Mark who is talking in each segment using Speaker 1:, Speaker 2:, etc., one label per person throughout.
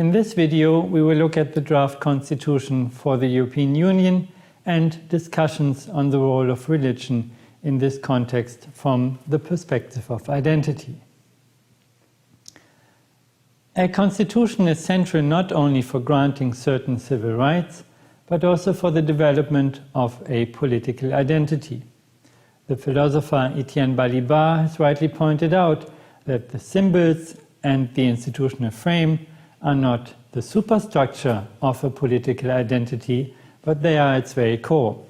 Speaker 1: In this video, we will look at the draft constitution for the European Union and discussions on the role of religion in this context from the perspective of identity. A constitution is central not only for granting certain civil rights, but also for the development of a political identity. The philosopher Etienne Balibar has rightly pointed out that the symbols and the institutional frame are not the superstructure of a political identity, but they are its very core.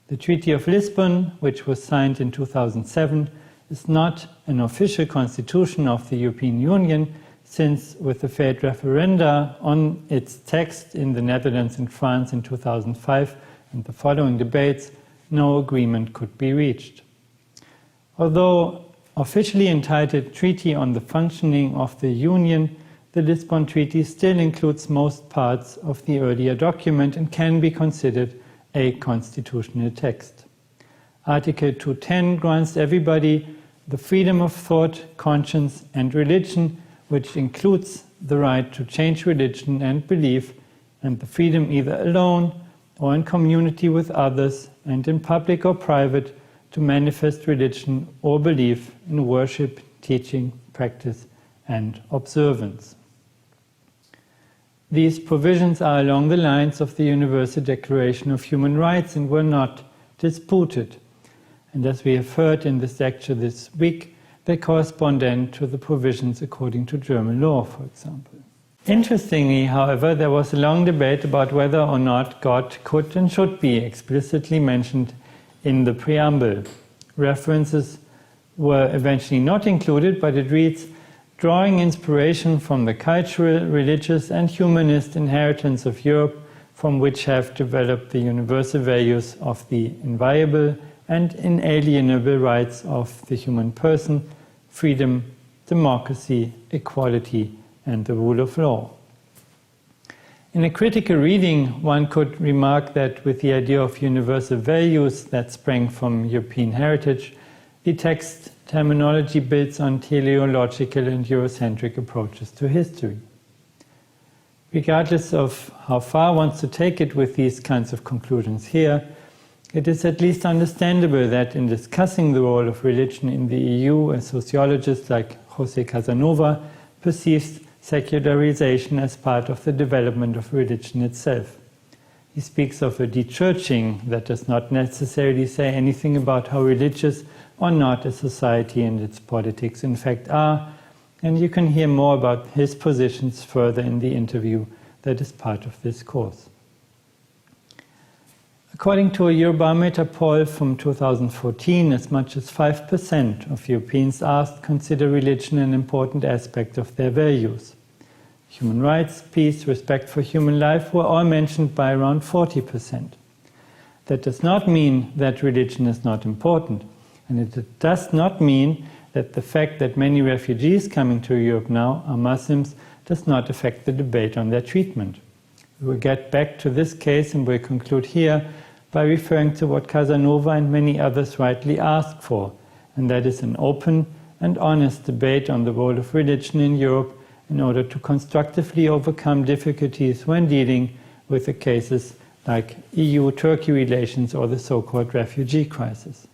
Speaker 1: The Treaty of Lisbon, which was signed in 2007, is not an official constitution of the European Union, since with the failed referenda on its text in the Netherlands and France in 2005 and the following debates, no agreement could be reached. Although officially entitled Treaty on the Functioning of the Union, the Lisbon Treaty still includes most parts of the earlier document and can be considered a constitutional text. Article 210 grants everybody the freedom of thought, conscience and religion, which includes the right to change religion and belief, and the freedom either alone or in community with others and in public or private to manifest religion or belief in worship, teaching, practice and observance. These provisions are along the lines of the Universal Declaration of Human Rights and were not disputed. And as we have heard in this lecture this week, they correspond then to the provisions according to German law, for example. Interestingly, however, there was a long debate about whether or not God could and should be explicitly mentioned in the preamble. References were eventually not included, but it reads, drawing inspiration from the cultural, religious and humanist inheritance of Europe, from which have developed the universal values of the inviolable and inalienable rights of the human person, freedom, democracy, equality and the rule of law. In a critical reading, one could remark that with the idea of universal values that sprang from European heritage, the text terminology builds on teleological and Eurocentric approaches to history. Regardless of how far one wants to take it with these kinds of conclusions here, it is at least understandable that in discussing the role of religion in the EU, a sociologist like José Casanova perceives secularization as part of the development of religion itself. He speaks of a de-churching that does not necessarily say anything about how religious or not a society and its politics in fact are, and you can hear more about his positions further in the interview that is part of this course. According to a Eurobarometer poll from 2014, as much as 5% of Europeans asked consider religion an important aspect of their values. Human rights, peace, respect for human life were all mentioned by around 40%. That does not mean that religion is not important. And it does not mean that the fact that many refugees coming to Europe now are Muslims does not affect the debate on their treatment. We will get back to this case and will conclude here by referring to what Casanova and many others rightly asked for, and that is an open and honest debate on the role of religion in Europe in order to constructively overcome difficulties when dealing with the cases like EU-Turkey relations or the so-called refugee crisis.